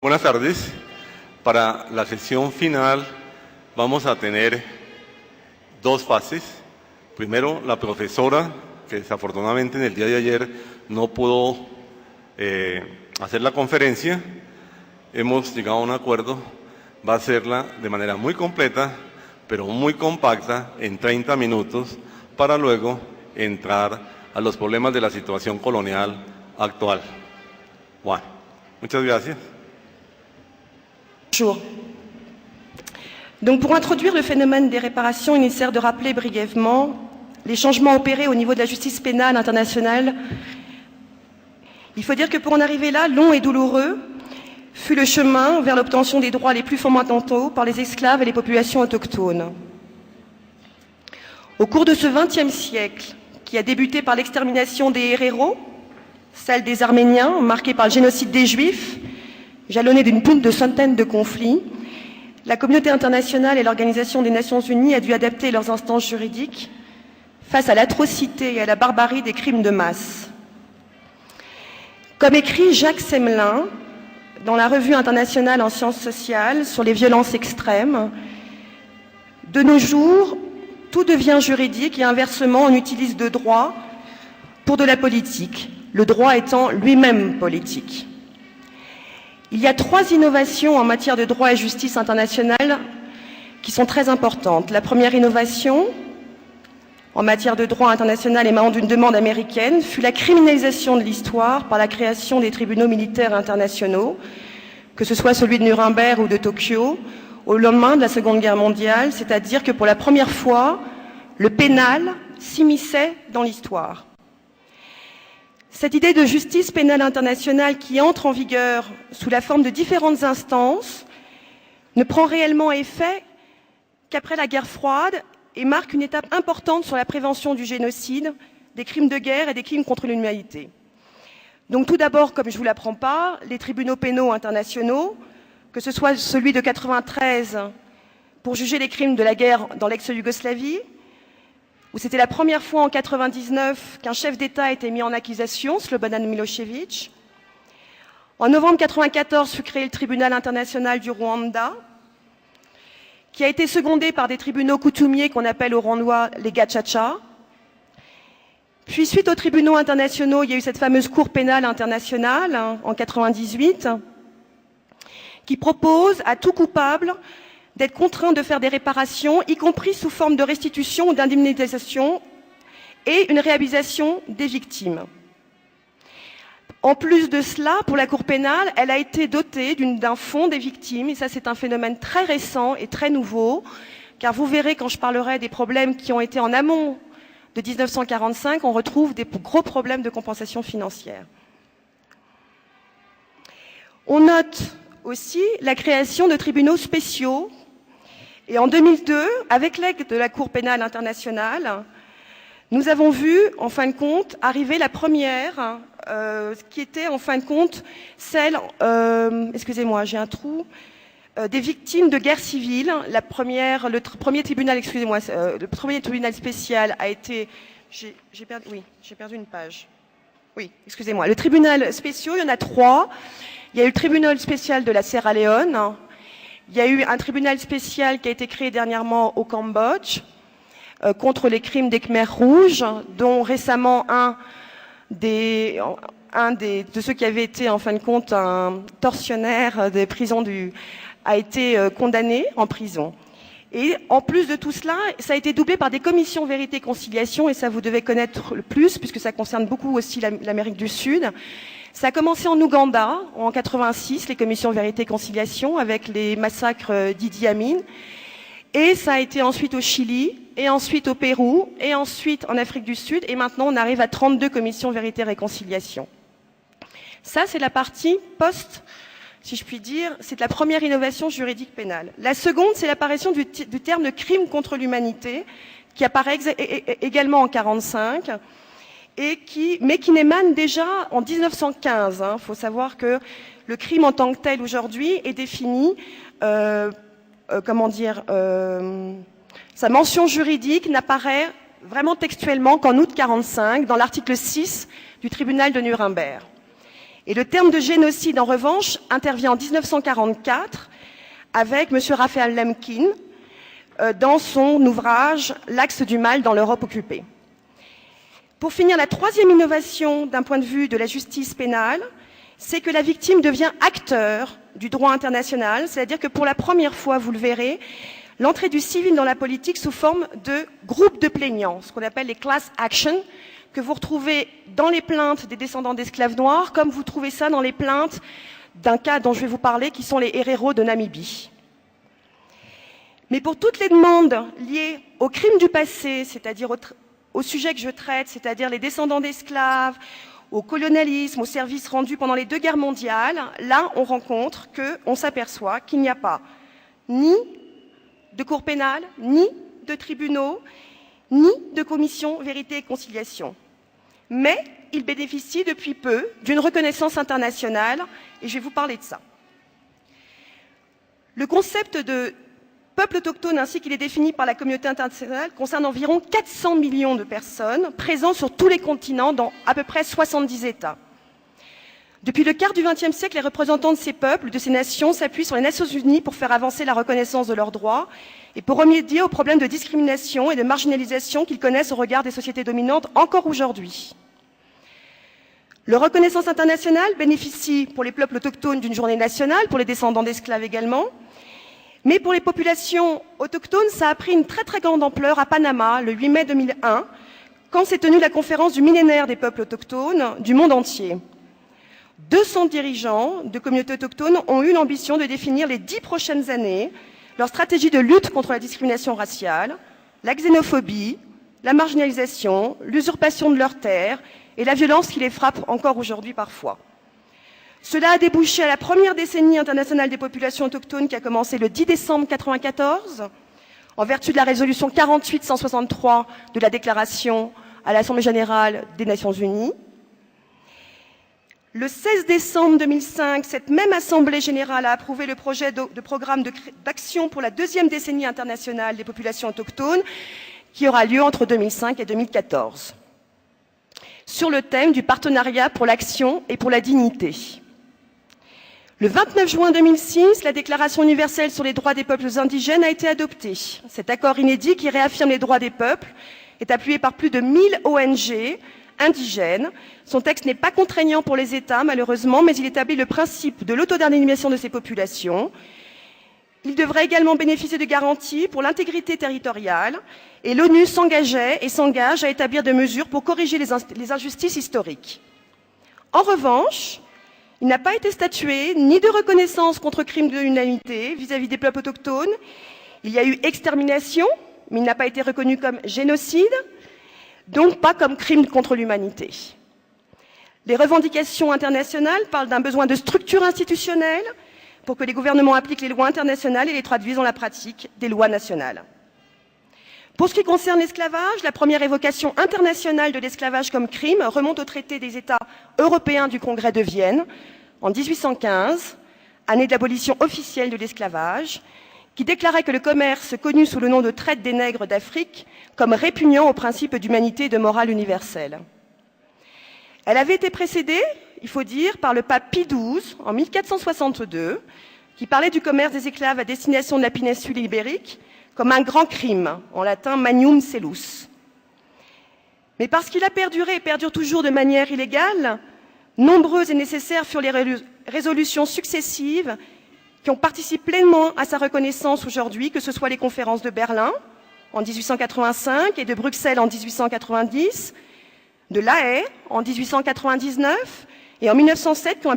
Buenas tardes. Para la sesión final vamos a tener dos fases. Primero, la profesora, que desafortunadamente en el día de ayer no pudo hacer la conferencia. Hemos llegado a un acuerdo, va a hacerla de manera muy completa, pero muy compacta, en 30 minutos, para luego entrar a los problemas de la situación colonial actual. Bueno, muchas gracias. Bonjour. Donc pour introduire le phénomène des réparations, il est nécessaire de rappeler brièvement les changements opérés au niveau de la justice pénale internationale. Il faut dire que pour en arriver là, long et douloureux, fut le chemin vers l'obtention des droits les plus fondamentaux par les esclaves et les populations autochtones. Au cours de ce XXe siècle, qui a débuté par l'extermination des héréros, celle des Arméniens, marquée par le génocide des Juifs, jalonnée d'une pointe de centaines de conflits, la communauté internationale et l'Organisation des Nations Unies a dû adapter leurs instances juridiques face à l'atrocité et à la barbarie des crimes de masse. Comme écrit Jacques Semelin dans la Revue internationale en sciences sociales sur les violences extrêmes, de nos jours, tout devient juridique et inversement, on utilise le droit pour de la politique, le droit étant lui-même politique. Il y a 3 innovations en matière de droit et justice internationale qui sont très importantes. La première innovation en matière de droit international émanant d'une demande américaine fut la criminalisation de l'histoire par la création des tribunaux militaires internationaux, que ce soit celui de Nuremberg ou de Tokyo, au lendemain de la Seconde Guerre mondiale, c'est-à-dire que pour la première fois, le pénal s'immisçait dans l'histoire. Cette idée de justice pénale internationale qui entre en vigueur sous la forme de différentes instances ne prend réellement effet qu'après la guerre froide et marque une étape importante sur la prévention du génocide, des crimes de guerre et des crimes contre l'humanité. Donc tout d'abord, comme je ne vous l'apprends pas, les tribunaux pénaux internationaux, que ce soit celui de 93 pour juger les crimes de la guerre dans l'ex-Yougoslavie, où c'était la première fois en 99 qu'un chef d'État a été mis en accusation, Slobodan Milošević. En novembre 94 fut créé le tribunal international du Rwanda, qui a été secondé par des tribunaux coutumiers qu'on appelle au Rwanda les Gacaca. Puis suite aux tribunaux internationaux, il y a eu cette fameuse Cour pénale internationale en 98, qui propose à tout coupable d'être contraint de faire des réparations, y compris sous forme de restitution ou d'indemnisation, et une réhabilitation des victimes. En plus de cela, pour la Cour pénale, elle a été dotée d'un fonds des victimes, et ça c'est un phénomène très récent et très nouveau, car vous verrez quand je parlerai des problèmes qui ont été en amont de 1945, on retrouve des gros problèmes de compensation financière. On note aussi la création de tribunaux spéciaux. Et en 2002, avec l'aide de la Cour pénale internationale, nous avons vu, en fin de compte, arriver la première, qui était en fin de compte celle, excusez-moi, j'ai un trou, des victimes de guerre civile. Le premier tribunal, excusez-moi, le premier tribunal spécial a été, j'ai perdu une page. Oui, excusez-moi. Le tribunal spécial, il y en a 3. Il y a eu le tribunal spécial de la Sierra Leone. Il y a eu un tribunal spécial qui a été créé dernièrement au Cambodge contre les crimes des Khmers rouges, dont récemment un de ceux qui avaient été en fin de compte un tortionnaire des prisons a été condamné en prison. Et en plus de tout cela, ça a été doublé par des commissions vérité-conciliation, et ça vous devez connaître le plus, puisque ça concerne beaucoup aussi l'Amérique du Sud. Ça a commencé en Ouganda, en 86, les commissions vérité-conciliation, avec les massacres d'Idi Amin. Et ça a été ensuite au Chili, et ensuite au Pérou, et ensuite en Afrique du Sud, et maintenant on arrive à 32 commissions vérité-réconciliation. Ça, c'est la partie post, si je puis dire, c'est la première innovation juridique pénale. La seconde, c'est l'apparition du terme de crime contre l'humanité, qui apparaît également en 45, mais qui n'émane déjà en 1915. Il faut savoir que le crime en tant que tel aujourd'hui est défini, sa mention juridique n'apparaît vraiment textuellement qu'en août 45 dans l'article 6 du tribunal de Nuremberg. Et le terme de génocide, en revanche, intervient en 1944 avec M. Raphaël Lemkin dans son ouvrage « L'axe du mal dans l'Europe occupée ». Pour finir, la troisième innovation d'un point de vue de la justice pénale, c'est que la victime devient acteur du droit international, c'est-à-dire que pour la première fois, vous le verrez, l'entrée du civil dans la politique sous forme de groupe de plaignants, ce qu'on appelle les class actions, que vous retrouvez dans les plaintes des descendants d'esclaves noirs, comme vous trouvez ça dans les plaintes d'un cas dont je vais vous parler, qui sont les héréros de Namibie. Mais pour toutes les demandes liées aux crimes du passé, c'est-à-dire au sujet que je traite, c'est-à-dire les descendants d'esclaves, au colonialisme, aux services rendus pendant les 2 guerres mondiales, là, on s'aperçoit qu'il n'y a pas ni de cour pénale, ni de tribunaux, ni de commission vérité et conciliation. Mais il bénéficie depuis peu d'une reconnaissance internationale, et je vais vous parler de ça. Le concept de peuple autochtone, ainsi qu'il est défini par la communauté internationale, concerne environ 400 millions de personnes présentes sur tous les continents, dans à peu près 70 États. Depuis le quart du XXe siècle, les représentants de ces peuples, de ces nations, s'appuient sur les Nations Unies pour faire avancer la reconnaissance de leurs droits et pour remédier aux problèmes de discrimination et de marginalisation qu'ils connaissent au regard des sociétés dominantes encore aujourd'hui. Leur reconnaissance internationale bénéficie pour les peuples autochtones d'une journée nationale, pour les descendants d'esclaves également, mais pour les populations autochtones, ça a pris une très très grande ampleur à Panama, le 8 mai 2001, quand s'est tenue la conférence du millénaire des peuples autochtones du monde entier. 200 dirigeants de communautés autochtones ont eu l'ambition de définir les 10 prochaines années leur stratégie de lutte contre la discrimination raciale, la xénophobie, la marginalisation, l'usurpation de leurs terres et la violence qui les frappe encore aujourd'hui parfois. Cela a débouché à la première décennie internationale des populations autochtones qui a commencé le 10 décembre 1994, en vertu de la résolution 48-163 de la déclaration à l'Assemblée générale des Nations unies. Le 16 décembre 2005, cette même Assemblée générale a approuvé le projet de programme d'action pour la 2e décennie internationale des populations autochtones, qui aura lieu entre 2005 et 2014, sur le thème du partenariat pour l'action et pour la dignité. Le 29 juin 2006, la Déclaration universelle sur les droits des peuples indigènes a été adoptée. Cet accord inédit qui réaffirme les droits des peuples est appuyé par plus de 1000 ONG indigènes. Son texte n'est pas contraignant pour les États, malheureusement, mais il établit le principe de l'autodétermination de ces populations. Il devrait également bénéficier de garanties pour l'intégrité territoriale, et l'ONU s'engageait et s'engage à établir des mesures pour corriger les injustices historiques. En revanche, il n'a pas été statué ni de reconnaissance contre crime de l'humanité vis-à-vis des peuples autochtones. Il y a eu extermination, mais il n'a pas été reconnu comme génocide, donc pas comme crime contre l'humanité. Les revendications internationales parlent d'un besoin de structure institutionnelle pour que les gouvernements appliquent les lois internationales et les traduisent dans la pratique des lois nationales. Pour ce qui concerne l'esclavage, la première évocation internationale de l'esclavage comme crime remonte au traité des États européens du Congrès de Vienne en 1815, année de l'abolition officielle de l'esclavage, qui déclarait que le commerce connu sous le nom de traite des nègres d'Afrique comme répugnant aux principes d'humanité et de morale universelle. Elle avait été précédée, il faut dire, par le pape Pie XII en 1462, qui parlait du commerce des esclaves à destination de la péninsule ibérique comme un grand crime, en latin magnum celus. Mais parce qu'il a perduré et perdure toujours de manière illégale, nombreuses et nécessaires furent les résolutions successives qui ont participé pleinement à sa reconnaissance aujourd'hui, que ce soit les conférences de Berlin en 1885 et de Bruxelles en 1890, de La Haye en 1899 et en 1907 qui ont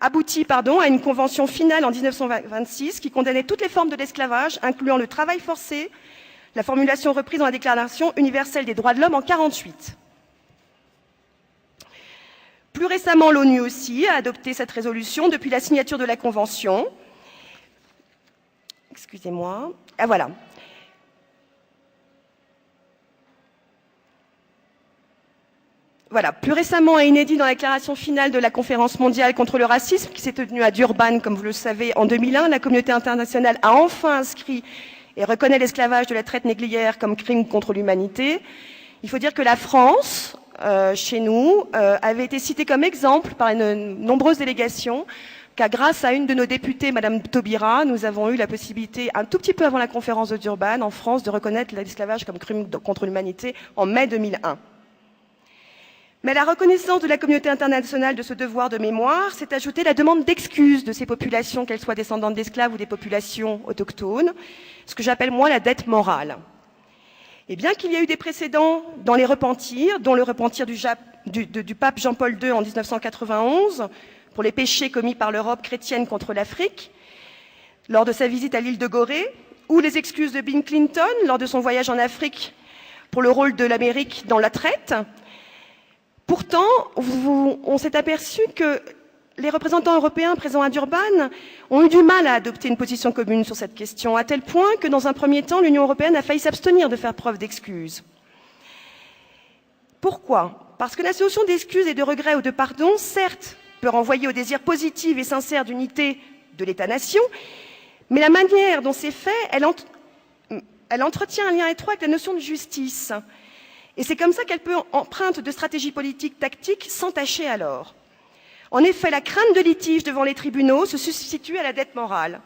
abouti à une convention finale en 1926 qui condamnait toutes les formes de l'esclavage, incluant le travail forcé, la formulation reprise dans la Déclaration universelle des droits de l'homme en 1948. Plus récemment, l'ONU aussi a adopté cette résolution depuis la signature de la Convention. Excusez-moi. Ah voilà. Voilà, plus récemment et inédit dans la déclaration finale de la Conférence mondiale contre le racisme, qui s'est tenue à Durban, comme vous le savez, en 2001, la communauté internationale a enfin inscrit et reconnaît l'esclavage de la traite négrière comme crime contre l'humanité. Il faut dire que la France chez nous, avait été cité comme exemple par une nombreuses délégations, car grâce à une de nos députées, Madame Taubira, nous avons eu la possibilité, un tout petit peu avant la conférence de Durban, en France, de reconnaître l'esclavage comme crime contre l'humanité en mai 2001. Mais la reconnaissance de la communauté internationale de ce devoir de mémoire s'est ajoutée la demande d'excuses de ces populations, qu'elles soient descendantes d'esclaves ou des populations autochtones, ce que j'appelle moi la dette morale. Et bien qu'il y ait eu des précédents dans les repentirs, dont le repentir du pape Jean-Paul II en 1991, pour les péchés commis par l'Europe chrétienne contre l'Afrique, lors de sa visite à l'île de Gorée, ou les excuses de Bill Clinton lors de son voyage en Afrique pour le rôle de l'Amérique dans la traite. Pourtant, on s'est aperçu que les représentants européens présents à Durban ont eu du mal à adopter une position commune sur cette question, à tel point que, dans un premier temps, l'Union européenne a failli s'abstenir de faire preuve d'excuses. Pourquoi? Parce que la notion d'excuses et de regret ou de pardon, certes, peut renvoyer au désir positif et sincère d'unité de l'État-nation, mais la manière dont c'est fait, elle entretient un lien étroit avec la notion de justice. Et c'est comme ça qu'elle peut, empreinte de stratégie politique tactique, s'entacher alors. En effet, la crainte de litige devant les tribunaux se substitue à la dette morale.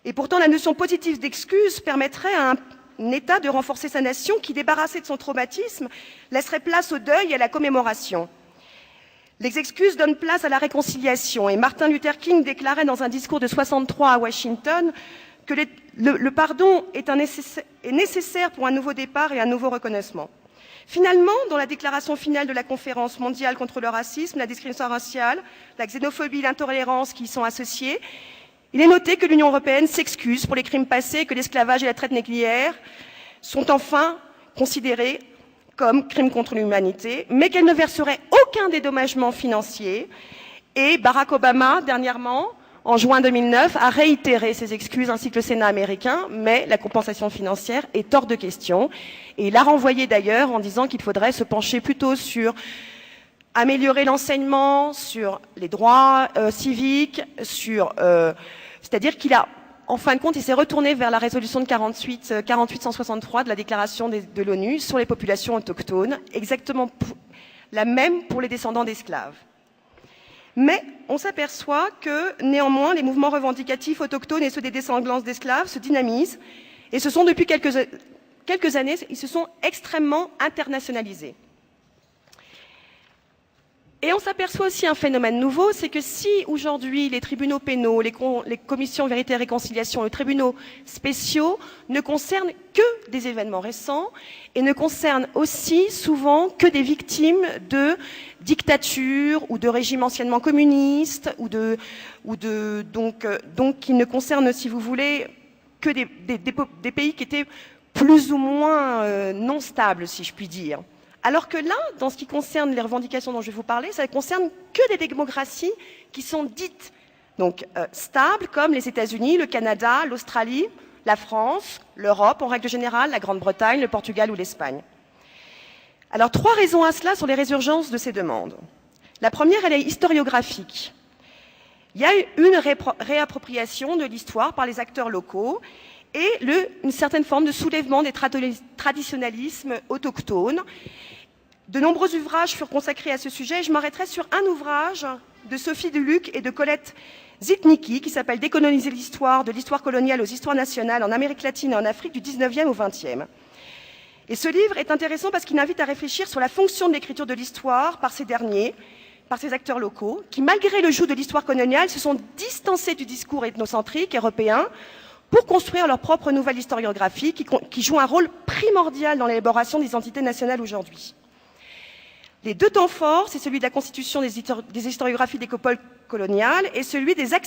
Et pourtant, la notion positive d'excuse permettrait à un État de renforcer sa nation qui, débarrassée de son traumatisme, laisserait place au deuil et à la commémoration. Les excuses donnent place à la réconciliation, et Martin Luther King déclarait dans un discours de 1963 à Washington que le pardon est nécessaire pour un nouveau départ et un nouveau reconnaissement. Finalement, dans la déclaration finale de la conférence mondiale contre le racisme, la discrimination raciale, la xénophobie, l'intolérance qui y sont associées, il est noté que l'Union européenne s'excuse pour les crimes passés et que l'esclavage et la traite négrière sont enfin considérés comme crimes contre l'humanité, mais qu'elle ne verserait aucun dédommagement financier. Et Barack Obama, dernièrement, en juin 2009, a réitéré ses excuses, ainsi que le Sénat américain, mais la compensation financière est hors de question. Et il a renvoyé d'ailleurs en disant qu'il faudrait se pencher plutôt sur améliorer l'enseignement, sur les droits civiques, c'est-à-dire qu'il a, en fin de compte, il s'est retourné vers la résolution de 48-163 de la déclaration de l'ONU sur les populations autochtones, exactement la même pour les descendants d'esclaves. Mais on s'aperçoit que, néanmoins, les mouvements revendicatifs autochtones et ceux des descendants d'esclaves se dynamisent, et ce sont depuis quelques années, ils se sont extrêmement internationalisés. Et on s'aperçoit aussi un phénomène nouveau, c'est que si aujourd'hui les tribunaux pénaux, les commissions vérité et réconciliation, les tribunaux spéciaux ne concernent que des événements récents et ne concernent aussi souvent que des victimes de dictatures ou de régimes anciennement communistes donc qui ne concernent, si vous voulez, que des pays qui étaient plus ou moins non stables, si je puis dire. Alors que là, dans ce qui concerne les revendications dont je vais vous parler, ça ne concerne que des démocraties qui sont dites donc stables, comme les États-Unis, le Canada, l'Australie, la France, l'Europe en règle générale, la Grande-Bretagne, le Portugal ou l'Espagne. Alors, 3 raisons à cela sur les résurgences de ces demandes. La première, elle est historiographique. Il y a une réappropriation de l'histoire par les acteurs locaux et une certaine forme de soulèvement des traditionnalismes autochtones. De nombreux ouvrages furent consacrés à ce sujet et je m'arrêterai sur un ouvrage de Sophie Deluc et de Colette Zitnicki qui s'appelle « Décoloniser l'histoire, de l'histoire coloniale aux histoires nationales en Amérique latine et en Afrique du 19e au 20e ». Et ce livre est intéressant parce qu'il invite à réfléchir sur la fonction de l'écriture de l'histoire par ces derniers, par ces acteurs locaux, qui, malgré le joug de l'histoire coloniale, se sont distancés du discours ethnocentrique européen pour construire leur propre nouvelle historiographie qui joue un rôle primordial dans l'élaboration des identités nationales aujourd'hui. Les 2 temps forts, c'est celui de la constitution des historiographies d'écopole coloniale et celui des